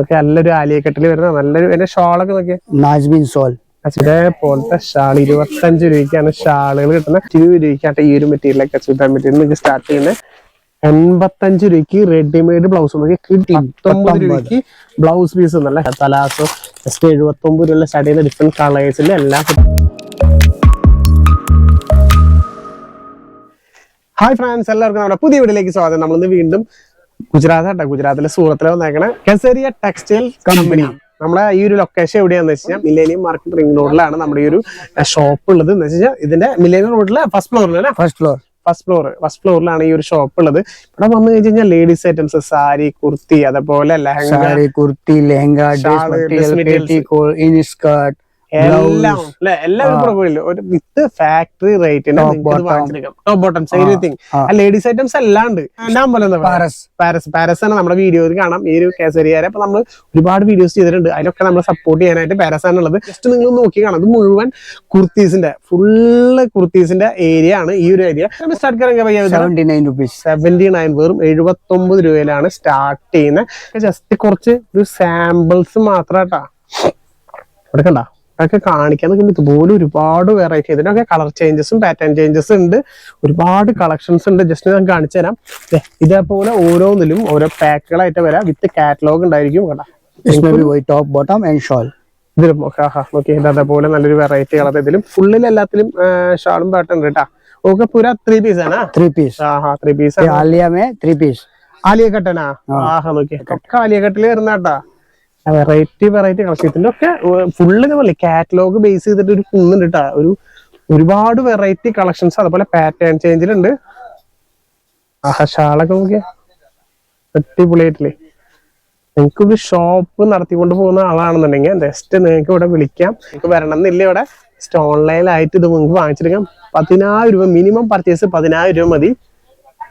Okay നല്ലൊരു ആലിയക്കെട്ടിൽ വരുന്ന നല്ലൊരു ഷോളൊക്കെ നോക്കിയാൽ नाजमीन शॉल ഇതേപോലത്തെ ഷാൾ 25 രൂപയ്ക്കാണ് ഷാളുകൾ കിട്ടുന്നത്. 20 രൂപയ്ക്കാട്ടെ ഈ ഒരു മെറ്റീരിയലൊക്കെ ചുറ്റാൻ മെറ്റീരിയൽ നിങ്ങൾക്ക് സ്റ്റാർട്ട് ചെയ്യുന്നത്. 85 രൂപയ്ക്ക് റെഡിമെയ്ഡ് ബ്ലൗസ് നോക്കി 19 രൂപയ്ക്ക് ബ്ലൗസ് പീസ് നല്ല തലാസോ ജസ്റ്റ് 79 രൂപ സ്റ്റാർട്ട് ചെയ്യുന്ന ഡിഫറെന്റ് കളേഴ്സിൽ എല്ലാം. ഹായ് ഫ്രണ്ട്സ്, എല്ലാവർക്കും നമ്മുടെ പുതിയ വീഡിയോയിലേക്ക് സ്വാഗതം. നമ്മളിന്ന് വീണ്ടും ഗുജറാത്തിലെ സൂറത്തിലെ വന്നേക്കണ കെസരിയ ടെക്സ്റ്റൈൽ കമ്പനി. നമ്മുടെ ഈ ഒരു ലൊക്കേഷൻ എവിടെയാന്ന് വെച്ച് കഴിഞ്ഞാൽ മില്ലേനിയം മാർക്കറ്റ് റിംഗ് റോഡിലാണ് നമ്മുടെ ഈ ഒരു ഷോപ്പ് ഉള്ളത്. എന്ന് വെച്ച് കഴിഞ്ഞാൽ ഇതിന്റെ മില്ലേനിയം റോഡിലെ ഫസ്റ്റ് ഫ്ലോറിലാണ് ഈ ഒരു ഷോപ്പ് ഉള്ളത്. ഇവിടെ വന്നു കഴിഞ്ഞാൽ ലേഡീസ് ഐറ്റംസ്, സാരി, കുർത്തി, അതേപോലെ ലെഹങ്ക, എല്ലാം ഒരു വിത്ത് ഫാക്ടറി റേറ്റിന് top bottoms everything ladies items എല്ലാം ഉണ്ട്. പാരസ് ആണ് നമ്മുടെ വീഡിയോയിൽ കാണാം ഈ ഒരു കേസരിയാരെ. അപ്പൊ നമ്മൾ ഒരുപാട് വീഡിയോസ് ചെയ്തിട്ടുണ്ട്, അതിലൊക്കെ നമ്മൾ സപ്പോർട്ട് ചെയ്യാനായിട്ട് പാരസ് ആണുള്ളത്. ജസ്റ്റ് നിങ്ങൾ നോക്കി കാണാം, ഇത് മുഴുവൻ കുർത്തീസിന്റെ ഫുള്ള് കുർത്തീസിന്റെ ഏരിയ ആണ് ഈ ഒരു ഏരിയ. 79 വെറും 79 രൂപയിലാണ് സ്റ്റാർട്ട് ചെയ്യുന്നത്. ജസ്റ്റ് കുറച്ച് ഒരു സാമ്പിൾസ് മാത്രാട്ടാ ഇവിടെ കണ്ട ഒക്കെ കാണിക്കാൻ നിൽക്കുമ്പോൾ ഇതുപോലെ ഒരുപാട് വെറൈറ്റി. ഇതിനൊക്കെ കളർ ചേഞ്ചസും പാറ്റേൺ ചേഞ്ചസും ഉണ്ട്, ഒരുപാട് കളക്ഷൻസ് ഉണ്ട്. ജസ്റ്റ് ഞാൻ കാണിച്ചു തരാം. ഇതേപോലെ ഓരോന്നിലും ഓരോ പാക്കുകളായിട്ട് വരാം, വിത്ത് കാറ്റലോഗ് ഉണ്ടായിരിക്കും. ടോപ്പ് ബോട്ടം ആൻഡ് ഷോൾ ഇതിലും നോക്കി അതേപോലെ നല്ലൊരു വെറൈറ്റി കളർ. ഇതിലും ഫുള്ളിൽ എല്ലാത്തിലും ഷാളും പാട്ടും ഉണ്ട് കേട്ടാ. ഓക്കെ പൂര 3 പീസ് ആണ്. 3 പീസ് ആലിയ കട്ടനാ. നോക്കി ഒക്കെ ആലിയ കട്ടില് വരുന്ന കേട്ടാ. Variety collection. ഇതിന്റെ ഒക്കെ ഫുള്ള് പോലെ കാറ്റലോഗ് ബേസ് ചെയ്തിട്ട് ഒരു കുന്നുണ്ട് കേട്ടാ. ഒരുപാട് വെറൈറ്റി കളക്ഷൻസ്, അതുപോലെ പാറ്റേൺ ചേഞ്ചിലുണ്ട്. ഷാളൊക്കെ നോക്കിയാ അടിപൊളിയായിട്ടില്ലേ. നിങ്ങൾക്ക് ഒരു ഷോപ്പ് നടത്തിക്കൊണ്ട് പോകുന്ന ആളാണെന്നുണ്ടെങ്കിൽ ജസ്റ്റ് നിങ്ങൾക്ക് ഇവിടെ വിളിക്കാം. നിങ്ങൾക്ക് വരണം എന്നില്ല, ഇവിടെ ജസ്റ്റ് ഓൺലൈനായിട്ട് ഇത് നിങ്ങൾക്ക് വാങ്ങിച്ചെടുക്കാം. 10,000 രൂപ മിനിമം പർച്ചേസ് 10,000 രൂപ മതി.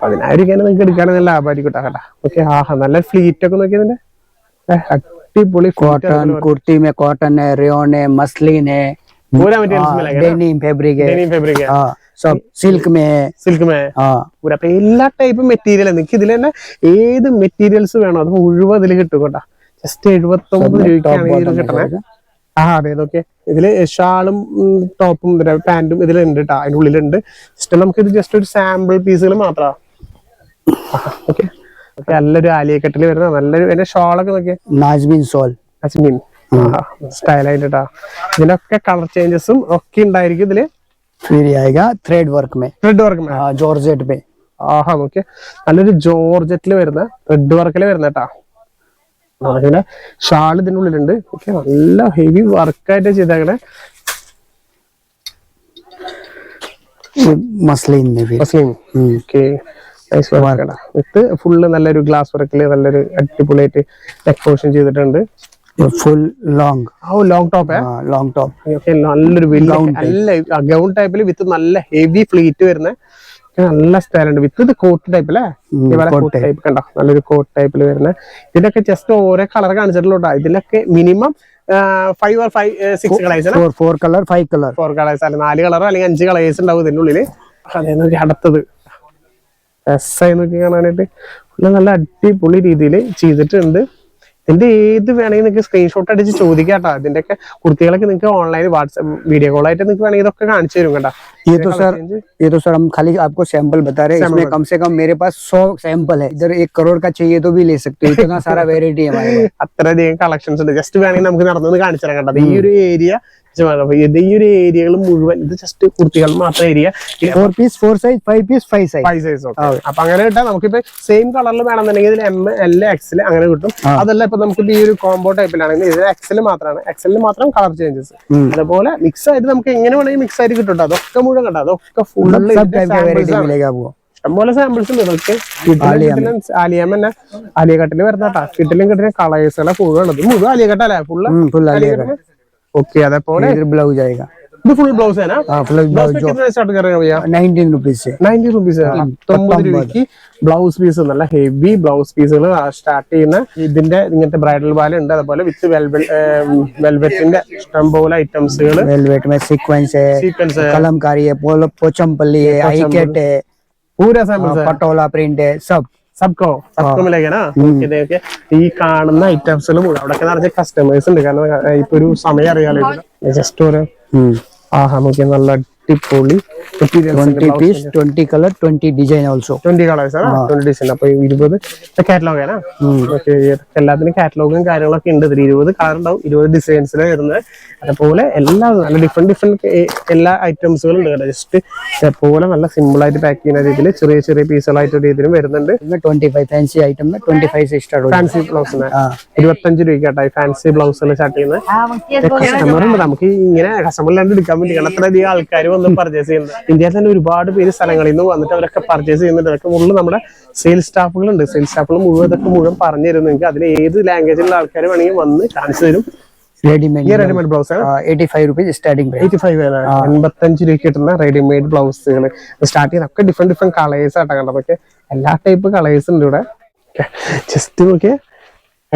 10,000 രൂപ നിങ്ങൾക്ക് എടുക്കുകയാണെങ്കിൽ നല്ല ലാഭമായിരിക്കും കേട്ടാ. ഓക്കെ നല്ല ഫ്ലീറ്റ് ഒക്കെ നോക്കിയതിന്റെ कॉटन कुर्ती में कॉटन है, रेयन है, मसलिन है, पूरा मटेरियल डेनिम फैब्रिक है, सब सिल्क में पूरा എല്ലാ ടൈപ്പ് മെറ്റീരിയൽ നിങ്ങൾക്ക് ഇതിൽ തന്നെ ഏത് മെറ്റീരിയൽസ് വേണോ അത് മുഴുവൻ ഇതിൽ കിട്ടും കേട്ടോ. ജസ്റ്റ് 79 രൂപയ്ക്കാണ് കിട്ടണത്. അതെ ഓക്കെ. ഇതില് ഷാളും ടോപ്പും പാന്റും ഇതിലുണ്ട് കേട്ടോ, അതിന്റെ ഉള്ളിലുണ്ട്. ജസ്റ്റ് നമുക്ക് ഇത് ജസ്റ്റ് ഒരു സാമ്പിൾ പീസുകൾ മാത്രമാണ്. ഓക്കെ നല്ലൊരു ആലിയക്കെട്ടിൽ വരുന്ന നല്ലൊരു ഷോളൊക്കെ നോക്കിയാ नाजमीन शॉल സ്റ്റൈലായിട്ടാ. ഇതിനൊക്കെ കളർ ചേഞ്ചസും ഒക്കെ ഉണ്ടായിരിക്കും ഇതില്. थ्रेड वर्क में जॉर्जेट पे. നോക്കിയ നല്ലൊരു ജോർജറ്റിൽ വരുന്ന ത്രെഡ് വർക്കിൽ വരുന്ന കേട്ടാ. അങ്ങനെ ഷാൾ ഇതിന്റെ ഉള്ളിലുണ്ട്. ഓക്കെ നല്ല ഹെവി വർക്കായിട്ട് ചെയ്തേക്കണേ. मसलिन ഓക്കെ വിത്ത് ഫുള്ള് നല്ലൊരു ഗ്ലാസ് വർക്കില് നല്ലൊരു അടിപൊളിയായിട്ട് ഡെക്കറേഷൻ ചെയ്തിട്ടുണ്ട്. ഫുൾ ലോങ് ടോപ്പ് നല്ലൊരു നല്ല ഗൗൺ ടൈപ്പില് വിത്ത് നല്ല ഹെവി ഫ്ലീറ്റ് വരുന്ന നല്ല സ്റ്റൈലുണ്ട്. വിത്ത് ഇത് കോട്ട് ടൈപ്പ് അല്ലേ, കോട്ട് ടൈപ്പ് കണ്ടോ, നല്ലൊരു കോട്ട് ടൈപ്പിൽ വരുന്ന. ഇതിലൊക്കെ ജസ്റ്റ് ഓരോ കളർ കാണിച്ചിട്ടുള്ളൂ. ഇതിലൊക്കെ minimum 5 or 6 colours, 4 colour 5 colour 4 colours അല്ല 4 കളറോ അല്ലെങ്കിൽ 5 കളേഴ്സ് ഉണ്ടാവും ഇതിന്റെ ഉള്ളില്. അതേ അടുത്തത് രസമായി നോക്കി കാണാനായിട്ട് നല്ല അടിപൊളി രീതിയിൽ ചെയ്തിട്ടുണ്ട്. ഇതിന്റെ ഏത് വേണമെങ്കിൽ നിങ്ങൾക്ക് സ്ക്രീൻഷോട്ട് അടിച്ച് ചോദിക്കാട്ടോ. ഇതിന്റെ ഒക്കെ കുർത്തികളൊക്കെ നിങ്ങൾക്ക് ഓൺലൈൻ വാട്സ്ആപ്പ് വീഡിയോ കോൾ ആയിട്ട് നിങ്ങൾക്ക് വേണമെങ്കിൽ ഇതൊക്കെ കാണിച്ചു തരും കേട്ടോ. ये तो सर हम खाली आपको सैंपल बता रहे हैं. इसमें कम से कम मेरे पास 100 सैंपल है. इधर 1 करोड़ का चाहिए तो भी ले सकते हो. इतना सारा वेरायटी है हमारे पास. അത്രയധികം കളക്ഷൻസ് ഉണ്ട്. ജസ്റ്റ് വേണമെങ്കിൽ നമുക്ക് നടന്നു കാണിച്ചു തരാം കേട്ടോ. ഈ ഒരു ഏരിയ ഈ ഒരു ഏരിയകൾ മുഴുവൻ ഇത് ജസ്റ്റ് കുർത്തികൾ മാത്രം area. 4 piece 4 size 5 piece 5 size. അപ്പൊ അങ്ങനെ കിട്ടാം. നമുക്കിപ്പോ സെയിം കളറിൽ വേണമെന്നുണ്ടെങ്കിൽ ഇതിൽ M, L, XL അങ്ങനെ കിട്ടും. അതല്ല ഇപ്പൊ നമുക്ക് ഈ ഒരു കോംബോ ടൈപ്പിലാണെങ്കിൽ ഇതിൽ XL മാത്രമാണ്. XL മാത്രം കളർ ചേഞ്ചസ്. അതുപോലെ മിക്സ് ആയിട്ട് നമുക്ക് എങ്ങനെ വേണമെങ്കിൽ മിക്സ് ആയിട്ട് കിട്ടും. അതൊക്കെ മുഴുവൻ കേട്ടോ. അതൊക്കെ ഫുൾ ഇഷ്ടംപോലെ സാമ്പിൾസ് ഉണ്ട്. ഇതൊക്കെ ആലിയക്കട്ടില് വരുന്നട്ടാ. കിട്ടിലും കിട്ടുന്ന കളേഴ്സുകളെ ഫുള്ള് മുഴുവൻ ആലിയക്കട്ടല്ലേ ഫുള്ള്. ओके അതേപോലെ ब्लाउज आएगा. ഇത് ഫുൾ ബ്ലൗസ് ആണ്. ब्लाउज സ്റ്റാർട്ട് कर रहे हो भैया 19 रुपीस से 90 रुपीस 19 രൂപയ്ക്ക് ബ്ലൗസ് പീസ് നല്ല ഹെവി ബ്ലൗസ് പീസുകൾ സ്റ്റാർട്ട് ചെയ്യുന്ന. ഇതിന്റെ ഇങ്ങനത്തെ ബ്രൈഡൽ ബാല ഉണ്ട്. അതുപോലെ വിത്ത് വെൽവെറ്റിന്റെ ഇഷ്ടംപോലെ ഐറ്റംസുകൾ. वेलवेट में सीक्वेंस है, कलमकारी है, पोचमपल्ली है, आईकेट है, पूरा सैंपल पटोला प्रिंट है, सब സബ്കോ മിലേക്കാണ്. ഇതൊക്കെ ഈ കാണുന്ന ഐറ്റംസുകൾ അവിടെയൊക്കെ നിറച്ച കസ്റ്റമേഴ്സ് ഉണ്ട്. കാരണം ഇപ്പൊ ഒരു സമയം അറിയാലോ, ജസ്റ്റ് ഒരു നോക്കിയാ നല്ല അടിപൊളി 20 piece, 20 color, 20 design also. 20 colours ആണ്, 20 ഡിസൈൻ. അപ്പൊ 20 കാറ്റലോഗ് ആണ്. എല്ലാത്തിനും കാറ്റലോഗും കാര്യങ്ങളൊക്കെ ഉണ്ട്. ഇതിൽ 20 കളർ ഉണ്ടാവും, 20 ഡിസൈൻസിൽ വരുന്നത്. അതുപോലെ എല്ലാം നല്ല ഡിഫറെന്റ് എല്ലാ ഐറ്റംസുകളും ഉണ്ട്. ജസ്റ്റ് ഇതുപോലെ നല്ല സിമ്പിൾ ആയിട്ട് പാക്ക് ചെയ്യുന്ന രീതിയിൽ ചെറിയ ചെറിയ പീസുകളായിട്ട് രീതിയിലും വരുന്നുണ്ട്. 25 ഫാൻസി ഐറ്റം 25 സ്റ്റാർട്ട്. ഫാൻസി ബ്ലൗസിന് 25 രൂപ ഫാൻസി ബ്ലൗസുകൾ സ്റ്റാർട്ട് ചെയ്യുന്നത്. കസ്റ്റമർ ഉണ്ട്, നമുക്ക് ഇങ്ങനെ കസ്റ്റമറിലാണ്ട് എടുക്കാൻ വേണ്ടി അത്രയധികം ആൾക്കാർ വന്ന് പർച്ചേസ് ചെയ്യുന്നത്. ഇന്ത്യയിൽ തന്നെ ഒരുപാട് പേര് സ്ഥലങ്ങളിൽ നിന്ന് വന്നിട്ട് അവരൊക്കെ പർച്ചേസ് ചെയ്യുന്നുണ്ട്. അതൊക്കെ മുകളിൽ നമ്മുടെ സെയിൽസ് സ്റ്റാഫുകളുണ്ട്. സെയിൽസ് സ്റ്റാഫുകൾ മുഴുവൻ പറഞ്ഞു തരും. നിങ്ങൾക്ക് അതിൽ ഏത് ലാംഗ്വേജിലുള്ള ആൾക്കാർ വേണമെങ്കിൽ വന്ന് കാണിച്ചു തരും. Readymade blouse 85 rupees starting price. 85 രൂപ കിട്ടുന്ന റെഡിമെയ്ഡ് ബ്ലൗസുകൾ സ്റ്റാർട്ട് ചെയ്യുന്ന ഒക്കെ ഡിഫറെന്റ് കളേഴ്സ് ആട്ടാ കണ്ടത്. ഒക്കെ എല്ലാ ടൈപ്പ് കളേഴ്സ് ഉണ്ട് ഇവിടെ. ജസ്റ്റ് നോക്കിയേ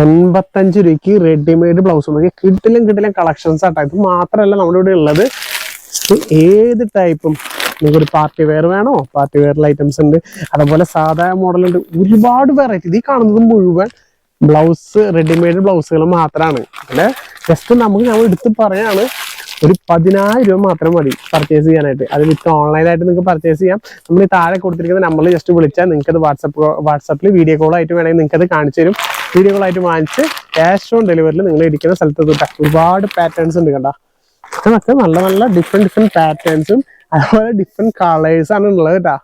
85 രൂപയ്ക്ക് റെഡിമെയ്ഡ് ബ്ലൗസ് നോക്കി കിട്ടിലും കളക്ഷൻസ് ആട്ടാ. ഇത് മാത്രമല്ല നമ്മുടെ ഇവിടെ ഉള്ളത് ഏത് ടൈപ്പും. നിങ്ങൾക്കൊരു പാർട്ടി വെയർ വേണോ, പാർട്ടി വെയറിൽ ഐറ്റംസ് ഉണ്ട്. അതുപോലെ സാധാ മോഡൽ ഉണ്ട്. ഒരുപാട് വെറൈറ്റി. ഇത് കാണുന്നത് മുഴുവൻ ബ്ലൗസ് റെഡിമെയ്ഡ് ബ്ലൗസുകൾ മാത്രമാണ്. പിന്നെ ജസ്റ്റ് നമുക്ക് ഞാൻ എടുത്ത് പറയാണ്, ഒരു 10,000 രൂപ മാത്രം മതി പർച്ചേസ് ചെയ്യാനായിട്ട്. അത് വിത്ത് ഓൺലൈനായിട്ട് നിങ്ങൾക്ക് പർച്ചേസ് ചെയ്യാം. നമ്മൾ ഈ താഴെ കൊടുത്തിരിക്കുന്ന നമ്പറിൽ ജസ്റ്റ് വിളിച്ചാൽ നിങ്ങൾക്ക് അത് വാട്സപ്പിൽ വീഡിയോ കോൾ ആയിട്ട് വേണമെങ്കിൽ നിങ്ങൾക്ക് അത് കാണിച്ചു തരും. വീഡിയോ കോൾ ആയിട്ട് വാങ്ങിച്ച് ക്യാഷ് ഓൺ ഡെലിവറിയിൽ നിങ്ങൾ ഇരിക്കുന്ന സ്ഥലത്ത് കിട്ടാം. ഒരുപാട് പാറ്റേൺസ് ഉണ്ട് കണ്ട. ഇതൊക്കെ നല്ല നല്ല ഡിഫറെന്റ് പാറ്റേൺസും അതുപോലെ ഡിഫറെന്റ് കളേഴ്സ് ആണ് ഉള്ളത് കേട്ടാ.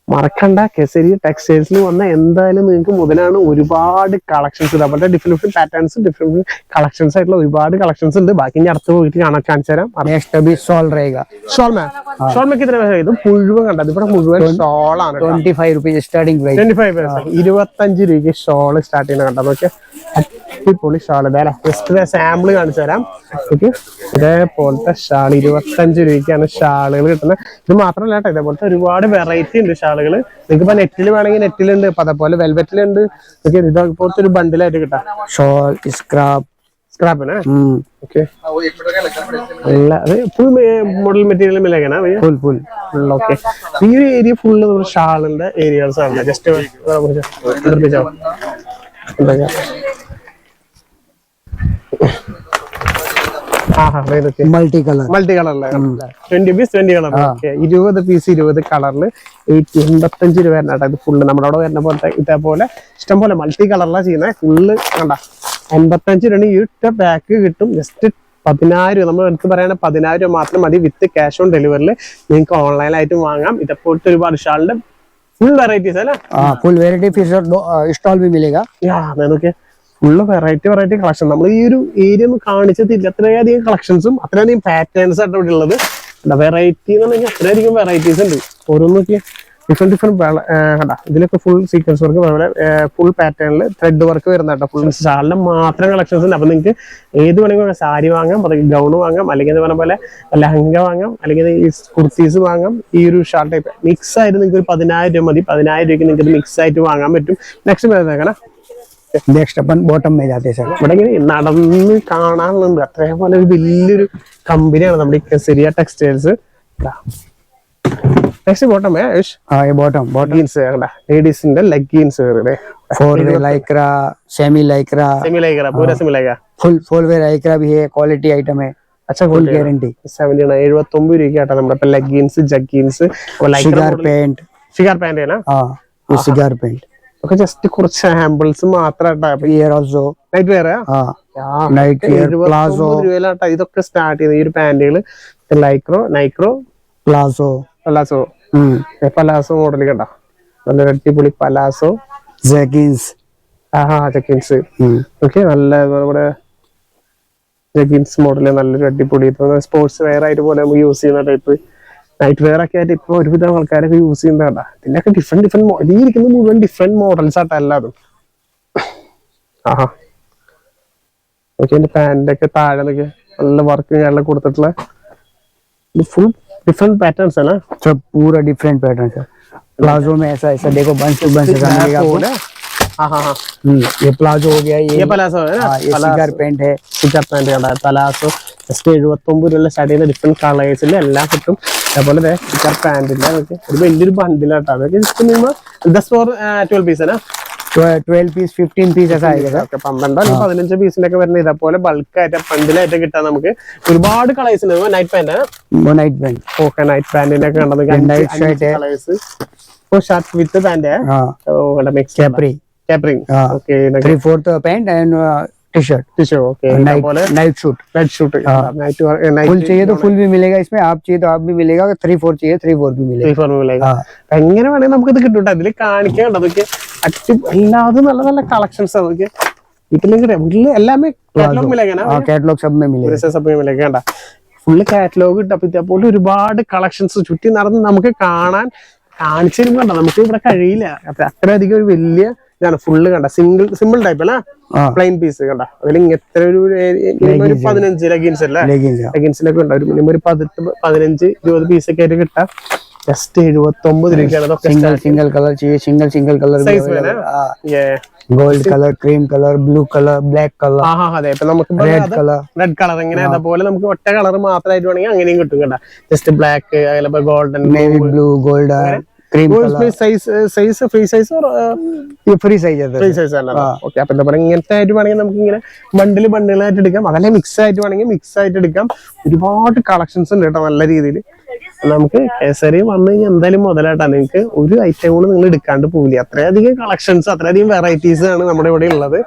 മറക്കണ്ട, കേസരി ടെക്സ്റ്റൈൽസിൽ വന്ന എന്തായാലും നിങ്ങൾക്ക് മുതലാണ്. ഒരുപാട് കളക്ഷൻസ് അതുപോലെ ഡിഫറെന്റ് പാറ്റേൺസ് ഡിഫറെന്റ് കളക്ഷൻസ് ആയിട്ടുള്ള ഒരുപാട് കളക്ഷൻസ് ഉണ്ട്. ബാക്കി ഞാൻ അടുത്ത് പോയിട്ട് കാണിച്ചു തരാം. ഇത് മുഴുവൻ കണ്ടത് ഇവിടെ മുഴുവൻ ഷോളാണ്. 25 rupees starting price. 25 രൂപയ്ക്ക് ഷോള് സ്റ്റാർട്ട് ചെയ്യുന്ന കണ്ടത്. നോക്കിയാ അടിപൊളി ഷാൾ. ഇതേ ജസ്റ്റ് സാമ്പിൾ കാണിച്ചു തരാം. ഓക്കെ, ഇതേപോലത്തെ ഷാൾ 25 രൂപയ്ക്കാണ് ഷാളുകൾ കിട്ടുന്നത്. ഇത് മാത്രമല്ല കേട്ടോ, ഇതേപോലത്തെ ഒരുപാട് വെറൈറ്റി ഉണ്ട് ഷാളുകൾ. നിങ്ങൾക്ക് ഇപ്പൊ നെറ്റിൽ വേണമെങ്കിൽ നെറ്റിലുണ്ട്, ഇപ്പൊ അതേപോലെ വെൽവെറ്റിലുണ്ട്. ഇതേപോലത്തെ ഒരു ബണ്ടിലായിട്ട് കിട്ടാം. ഷോൾ സ്ക്രാപ്പിന് ഓക്കെ. അല്ല, അത് ഫുൾ മോഡൽ മെറ്റീരിയൽ മിലേക്കാണ്. Full okay. ഈ ഒരു ഏരിയ ഫുള്ള് നമ്മുടെ ഷാളിന്റെ ഏരിയസ് ആണ്. Just multi colour 20 piece 20 colour. 20 piece 20 കളറിൽ 85 രൂപ വരുന്ന. ഇത് ഫുള്ള് നമ്മുടെ അവിടെ വരുന്ന പോലത്തെ ഇതേപോലെ ഇഷ്ടംപോലെ മൾട്ടി കളറിലാണ് ചെയ്യുന്നത്. ഫുള്ള് കണ്ട 85 രൂപ ഈ ഒറ്റ പാക്ക് കിട്ടും. ജസ്റ്റ് 10,000 രൂപ നമ്മൾ എടുത്ത് പറയുകയാണെങ്കിൽ 10,000 രൂപ മാത്രം മതി. വിത്ത് ക്യാഷ് ഓൺ ഡെലിവറിൽ നിങ്ങൾക്ക് ഓൺലൈനായിട്ട് വാങ്ങാം. ഇതേപോലത്തെ ഒരുപാട് ഷാളിന്റെ ഫുൾ വെറൈറ്റീസ് അല്ലേ. ഫുൾ വെറൈറ്റി സ്റ്റോൾ भी मिलेगा. നോക്കിയാ ഫുള്ള് വെറൈറ്റി കളക്ഷൻ. നമ്മൾ ഈ ഒരു ഏരിയ ഒന്നും കാണിച്ചതില്ല. അത്രയധികം കളക്ഷൻസും അത്രയധികം പാറ്റേൺസ് ആയിട്ട് ഇവിടെ ഉള്ളത്. വെറൈറ്റി എന്ന് പറഞ്ഞാൽ അത്രയധികം വെറൈറ്റീസ് ഉണ്ട്. ഓരോന്നൊക്കെ ഡിഫറെന്റ് കണ്ടാ. ഇതിലൊക്കെ ഫുൾ സീക്വൻസ് വർക്ക്, അതുപോലെ ഫുൾ പാറ്റേണിൽ ത്രെഡ് വർക്ക് വരുന്ന കേട്ടോ. ഫുൾ ഷാളിന്റെ മാത്രം കളക്ഷൻസ് ഉണ്ട്. അപ്പൊ നിങ്ങൾക്ക് ഏത് വേണമെങ്കിൽ സാരി വാങ്ങാം, ഗൗൺ വാങ്ങാം, അല്ലെങ്കിൽ എന്ന് പറഞ്ഞ പോലെ ലഹങ്ക വാങ്ങാം, അല്ലെങ്കിൽ ഈ കുർത്തീസ് വാങ്ങാം. ഈ ഒരു ഷാൾ ടൈപ്പ് മിക്സ് ആയിട്ട് നിങ്ങൾക്ക് ഒരു 10,000 രൂപ മതി. 10,000 രൂപയ്ക്ക് നിങ്ങൾക്ക് മിക്സ് ആയിട്ട് വാങ്ങാൻ പറ്റും. നെക്സ്റ്റ് വരുന്നേക്കണം. നെക്സ്റ്റ് अपन बॉटम में जाते हैं. ഇവിടെ ഇങ്ങനെ നടന്ന് കാണാനുണ്ട്. അതേപോലെ ഒരു വലിയൊരു കമ്പനിയാണ് നമ്മുടെ ഈ Kesariya textiles. Next bottom bottom jeans ലേഡീസിന്റെ leggings four way Lycra, semi Lycra, पूरा semi Lycra, full way Lycra भी है. क्वालिटी आइटम है. अच्छा, फुल गारंटी. 79 രൂപയ്ക്കാട്ടോ നമ്മുടെ ലെഗിൻസ് ജഗ്ഗിൻസ് ഫിഗർ പാന്റ് ആണ്. सिगार पेंट ഒക്കെ ജസ്റ്റ് കുറച്ച് സാമ്പിൾസ് മാത്രമായിട്ടാ. നൈറ്റ് വെയർ പ്ലാസോ രൂപയിലാട്ടാ ഇതൊക്കെ സ്റ്റാർട്ട് ചെയ്യുന്നത്. ഈ ഒരു പാന്റുകൾ നൈക്രോ പലാസോ മോഡൽ കണ്ട. നല്ല അടിപൊളി പലാസോ ജഗിൻസ്. Jeggings okay. നല്ല നമ്മുടെ ജഗിൻസ് മോഡല് നല്ലൊരു അടിപൊളി സ്പോർട്സ് വെയർ ആയിട്ട് പോലെ നമുക്ക് യൂസ് ചെയ്യുന്ന ടൈപ്പ് നൈറ്റ് വെയർ ഒക്കെ ആയിട്ട് ഇപ്പൊ ഒരുവിധം ആൾക്കാരൊക്കെ യൂസ് ചെയ്യുന്നതാ. ഇതിനൊക്കെ ഡിഫറെന്റ് ഈ ഇരിക്കുന്ന മുഴുവൻ ഡിഫറെന്റ് മോഡൽസ് ആട്ടാ എല്ലാതും. ഓക്കെ. എന്റെ പാന്റൊക്കെ താഴെ നല്ല വർക്ക് ഞാനെല്ലാം കൊടുത്തിട്ടുള്ള फुल डिफरेंट पैटर्न्स है ना. सब पूरा डिफरेंट पैटर्न है. प्लाजो में ऐसा देखो बंच टू बंच का मिलेगा आपको. ये प्लाजो हो गया. ये पलासो है ना. ये सिगार पेंट है. सिगार पेंट है पलासो. ജസ്റ്റ് 79 രൂപ സ്റ്റാർട്ട് ചെയ്യുന്ന ഡിഫറെന്റ് കളേഴ്സിൽ എല്ലാം കിട്ടും. അതേപോലെ സിഗർ പാന്റില്ല ഒരു വലിയൊരു ബണ്ടിലാട്ടോ. അതൊക്കെ ജസ്റ്റ് നിങ്ങൾ 10 for 12 പീസ് ആണ്. 12 पीस 15 पीस ऐसा आएगा सर. 12 അല്ലെങ്കിൽ 15 പീസിന്റെ ഒക്കെ വരുന്ന ഇതേപോലെ ബൾക്കായിട്ട് ബണ്ടിലായിട്ട് കിട്ടാൻ നമുക്ക് ഒരുപാട് കളേഴ്സ് ഉണ്ട്. നൈറ്റ് പാന്റ് वो नाइट पैंट. ഓക്കെ നൈറ്റ് പാന്റിന്റെ ഒക്കെ ഉണ്ടത് नाइट शर्ट है. കളേഴ്സ്. ഓ ഷർട്ട് വിത്ത് പാന്റ് हाँ. ഓ മിക്സ് कैपरी. കാപ്രിങ്. हाँ. Okay 3/4 pant and T-shirt. Okay night suit. Red suit full चाहिए तो फुल भी मिलेगा इसमें, आप चाहिए तो आप भी मिलेगा, 3/4 चाहिए 3/4 भी मिलेगा. എങ്ങനെ വേണമെങ്കിൽ നമുക്ക് ഇത് കിട്ടും. അതില് കാണിക്കാൻ അതൊക്കെ എല്ലാതും നല്ല നല്ല കളക്ഷൻസ് അതൊക്കെ വീട്ടിലേക്ക് എല്ലാമേ കാറ്റലോഗ് മിലേക്കാണ്. हाँ कैटलॉग सब में मिलेगा. ഫുള്ള് കാറ്റലോഗ് കിട്ടും. അപ്പൊ ഇതേപോലെ ഒരുപാട് കളക്ഷൻസ് ചുറ്റി നടന്ന് നമുക്ക് കാണിച്ചു തരുമ്പോ നമുക്ക് ഇവിടെ കഴിയില്ല. അപ്പൊ അത്രയധികം ഒരു വലിയ ഇതാണ്. ഫുള്ള് കണ്ട സിമ്പിൾ ടൈപ്പ് അല്ല, പ്ലെയിൻ പീസ് കണ്ട. അതിൽ ഇങ്ങനത്തെ ഒരു 15 ലെഗിൻസ് അല്ലേ, ലെഗിൻസിലൊക്കെ ഉണ്ട്. ഒരു മിനിമം ഒരു 15-20 പീസ് ഒക്കെ ആയിട്ട് കിട്ടാം. ജസ്റ്റ് 79 രൂപയ്ക്കാണ്. सिंगल कलर चाहिए, single colour. Gold colour, cream colour, blue colour, black colour. അതെ, ഇപ്പൊ നമുക്ക് റെഡ് കളർ ഇങ്ങനെ അതേപോലെ നമുക്ക് ഒറ്റ കളർ മാത്രമായിട്ട് വേണമെങ്കിൽ അങ്ങനെയും കിട്ടും കേട്ടോ. ജസ്റ്റ് ബ്ലാക്ക്, അതേപോലെ golden, navy blue, gold, cream colour. Size free size ये फ्री साइज है. ഫ്രീ സൈസ് ആണ്. ഓക്കെ, അപ്പൊ എന്താ പറയുക, ഇങ്ങനത്തെ ആയിട്ട് വേണമെങ്കിൽ നമുക്ക് ഇങ്ങനെ ബണ്ടിലായിട്ട് എടുക്കാം. അതല്ലേ മിക്സ് ആയിട്ട് വേണമെങ്കിൽ മിക്സ് ആയിട്ട് എടുക്കാം. ഒരുപാട് കളക്ഷൻസ് ഉണ്ട് കേട്ടോ നല്ല രീതിയിൽ. നമുക്ക് കേസരി വന്നു കഴിഞ്ഞാൽ എന്തായാലും മുതലായിട്ടാ. നിങ്ങൾക്ക് ഒരു ഐറ്റം കൂടെ നിങ്ങൾ എടുക്കാണ്ട് പോകില്ല. അത്രയധികം കളക്ഷൻസ്, അത്രയധികം വെറൈറ്റീസ് ആണ് നമ്മുടെ ഇവിടെ ഉള്ളത്.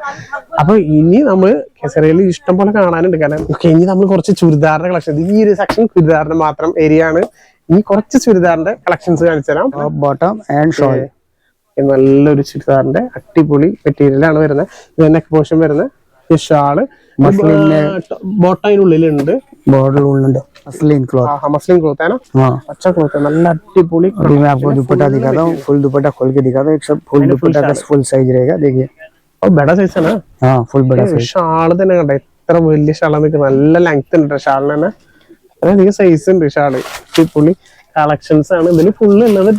അപ്പൊ ഇനി നമ്മൾ കേസരിയിൽ ഇഷ്ടം പോലെ കാണാനുണ്ട്. കാരണം ഇനി നമ്മൾ കുറച്ച് ചുരിദാറിന്റെ കളക്ഷൻ, ഈ ഒരു സെക്ഷൻ ചുരിദാറിന്റെ മാത്രം ഏരിയ ആണ്. ഇനി കുറച്ച് ചുരിദാറിന്റെ കളക്ഷൻസ് കാണിച്ചു തരാം. Bottom and shawl. നല്ലൊരു ചുരിദാറിന്റെ അടിപൊളി മെറ്റീരിയലാണ് വരുന്നത്. ഇത് നെക്ക് പോർഷൻ വരുന്നത്. ഈ ഷാള് ബോട്ടത്തിനുള്ളിലുണ്ട്, बॉर्डर उल्लू मसलिन क्लॉथ. मसलिन क्लॉथ है ना. हाँ, अच्छा क्लॉथ है, നല്ല അടിപൊളി. अभी मैं आपको दुपट्टा दिखाता हूँ. फुल दुपट्टा खोल के दिखाता हूँ. एक सब फुल दुपट्टा का फुल साइज रहेगा. देखिए, और बड़ा साइज है ना. हाँ, फुल बड़ा साइज. ഷാൾ തന്നെ കണ്ട എത്ര വലിയ ഷാളാണ്. നല്ല ലെങ്ത് ഉണ്ട് ഷാളിന് തന്നെ. അധികം സൈസ് ഉണ്ട് ഷാള്. അടിപൊളി കളക്ഷൻസ് ആണ് ഇതിൽ ഫുള്ള് ഉള്ളത്.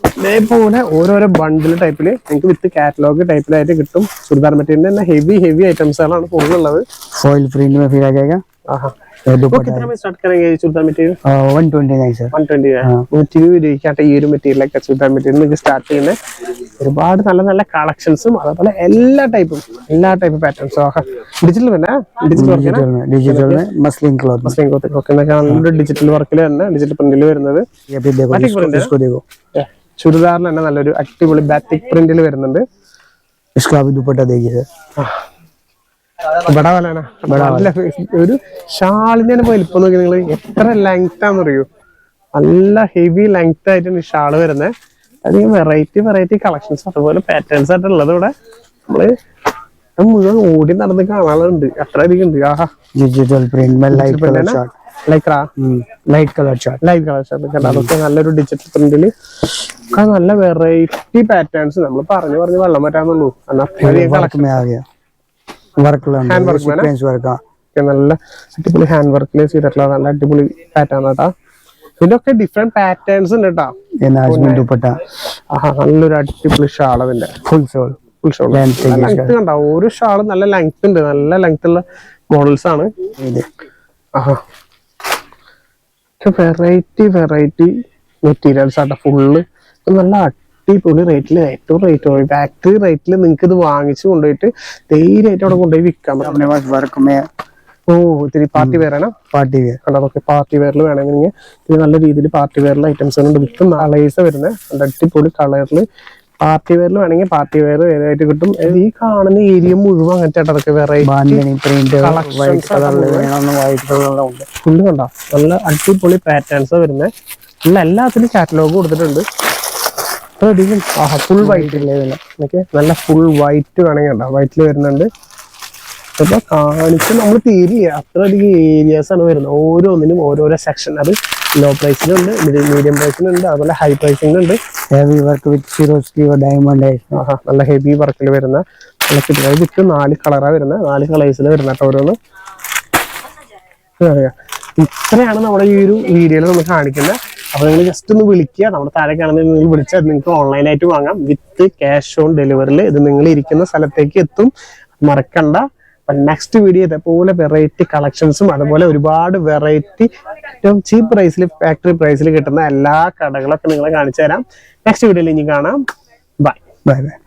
ഇതേപോലെ ഓരോരോ ബണ്ടിൽ ടൈപ്പില് നിങ്ങൾക്ക് വിത്ത് കാറ്റലോഗ് ടൈപ്പിലായിട്ട് കിട്ടും. ചുരിദാർ മെറ്റീരിയൽ തന്നെ ഹെവി ഐറ്റംസുകളാണ് ഫുള്ള് ഉള്ളത്. फॉइल प्रिंट में फिर आ जाएगा. कितना में स्टार्ट करेंगे चुड़दार मटेरियल? 129 सर. 120 है. 120 രൂപയ്ക്കാട്ടെ ഈ ഒരു മെറ്റീരിയൽ ഒക്കെ ചുരിദാർ മെറ്റീരിയൽ നിങ്ങൾക്ക് സ്റ്റാർട്ട് ചെയ്യുന്നത്. ഒരുപാട് നല്ല നല്ല കളക്ഷൻസും അതേപോലെ എല്ലാ ടൈപ്പ് പാറ്റേൺസും. ഡിജിറ്റൽ തന്നെ डिजिटल में मसलिन क्लॉथ. ഒക്കെ നല്ലൊരു ഡിജിറ്റൽ വർക്കിൽ തന്നെ ഡിജിറ്റൽ പ്രിന്റിൽ വരുന്നത്. इसको देखो, ചുരിദാറിൽ തന്നെ നല്ലൊരു അടിപൊളി ബാറ്റിക് പ്രിന്റിൽ വരുന്നുണ്ട്. इसका भी दुपट्टा देखिए सर. ഒരു ഷാളിന്റെ തന്നെ വലിപ്പം നോക്കി നിങ്ങൾ. എത്ര ലെങ്ത് ആണെന്ന് അറിയൂ. നല്ല ഹെവി ലെങ്ത് ആയിട്ടാണ് ഈ ഷാള് വരുന്നത്. അധികം വെറൈറ്റി കളക്ഷൻസ് അതുപോലെ പാറ്റേൺസ് ആയിട്ടുള്ളത് ഇവിടെ നമ്മള് മുഴുവൻ ഓടി നടന്ന് കാണാറുണ്ട്. അത്ര അധികം ഉണ്ട്. ആഹാ, डिजिटल प्रिंट में light colour chart. Light colour chart അതൊക്കെ നല്ലൊരു ഡിജിറ്റൽ പ്രിന്റില് ഒക്കെ നല്ല വെറൈറ്റി പാറ്റേൺസ്. നമ്മൾ പറഞ്ഞു വെള്ളം പറ്റാന്നുള്ളൂ. നല്ല അടിപൊളി ഹാൻഡ് വർക്കിൽ ചെയ്തിട്ടുള്ള നല്ല അടിപൊളി പാറ്റേൺ കേട്ടാ. ഇതിലൊക്കെ ഡിഫറെന്റ് പാറ്റേൺസ് ഉണ്ട് കേട്ടാ. നല്ലൊരു അടിപൊളി ഷാൾ. അതിന്റെ ഫുൾ ഷോൾ ലെങ്ത് കണ്ട. ഓരോ ഷാളും നല്ല ലെങ്ത് ഉണ്ട്. നല്ല ലെങ്ത് ഉള്ള മോഡൽസ് ആണ്. വെറൈറ്റി മെറ്റീരിയൽസ് ആട്ടോ ഫുള്ള്. നല്ല അടിപൊളി റേറ്റില്, ഏറ്റവും ഫാക്ടറി റേറ്റില് നിങ്ങൾക്ക് ഇത് വാങ്ങിച്ചു കൊണ്ടുപോയിട്ട് ധൈര്യമായിട്ട് അവിടെ കൊണ്ടുപോയി വിൽക്കാൻ പറ്റും. ഓ, ഇത്തിരി പാർട്ടി വെയർ ആണ്. അതൊക്കെ പാർട്ടി വെയറിൽ വേണമെങ്കിൽ ഇത് നല്ല രീതിയിൽ പാർട്ടി വെയറിൽ ഐറ്റംസ് ഉണ്ട്. വിത്ത് കളേഴ്സ് വരുന്നത് നല്ല അടിപൊളി കളറിൽ പാർട്ടി വെയറിൽ വേണമെങ്കിൽ പാർട്ടി വെയർ ഏതായിട്ട് കിട്ടും. ഈ കാണുന്ന ഏരിയ മുഴുവൻ അങ്ങനത്തെ അതൊക്കെ ഫുള്ള് കണ്ടോ. നല്ല അടിപൊളി പാറ്റേൺസ് വരുന്നത്. എല്ലാത്തിനും കാറ്റലോഗ് കൊടുത്തിട്ടുണ്ട്. ഫുൾ വൈറ്റ് നല്ല ഫുൾ വൈറ്റ് വേണമെങ്കിൽ ഉണ്ടോ. വൈറ്റിൽ വരുന്നുണ്ട്. അപ്പൊ കാണിച്ച് നമ്മൾ തീരെ അത്രയധികം ഏരിയാസ് ആണ് വരുന്നത്. ഓരോന്നിനും ഓരോരോ സെക്ഷൻ. അത് ലോ പ്രൈസിലുണ്ട്, മീഡിയം പ്രൈസിലുണ്ട്, അതുപോലെ ഹൈ പ്രൈസിലുണ്ട്. Heavy work with Swarovski diamond. നല്ല ഹെവി വർക്കിൽ വരുന്ന നല്ല കിട്ടുന്നത്. വിത്ത് 4 കളറാണ് വരുന്നത്. 4 കളേഴ്സിൽ വരുന്ന ഓരോന്ന്. ഇത്രയാണ് നമ്മുടെ ഈ ഒരു വീഡിയോയിൽ നമ്മൾ കാണിക്കുന്നത്. അപ്പൊ നിങ്ങൾ ജസ്റ്റ് ഒന്ന് വിളിക്കുക. നമ്മുടെ താഴെ കാണുന്നത് നിങ്ങൾ വിളിച്ചാൽ നിങ്ങൾക്ക് ഓൺലൈനായിട്ട് വാങ്ങാം. വിത്ത് ക്യാഷ് ഓൺ ഡെലിവറിയിൽ ഇത് നിങ്ങൾ ഇരിക്കുന്ന സ്ഥലത്തേക്ക് എത്തും. മറക്കണ്ട. നെക്സ്റ്റ് വീഡിയോ ഇതേപോലെ വെറൈറ്റി കളക്ഷൻസും അതുപോലെ ഒരുപാട് വെറൈറ്റി ഏറ്റവും ചീപ്പ് പ്രൈസിൽ ഫാക്ടറി പ്രൈസിൽ കിട്ടുന്ന എല്ലാ കടകളൊക്കെ നിങ്ങളെ കാണിച്ചു തരാം. നെക്സ്റ്റ് വീഡിയോയിൽ ഇനി കാണാം. Bye bye.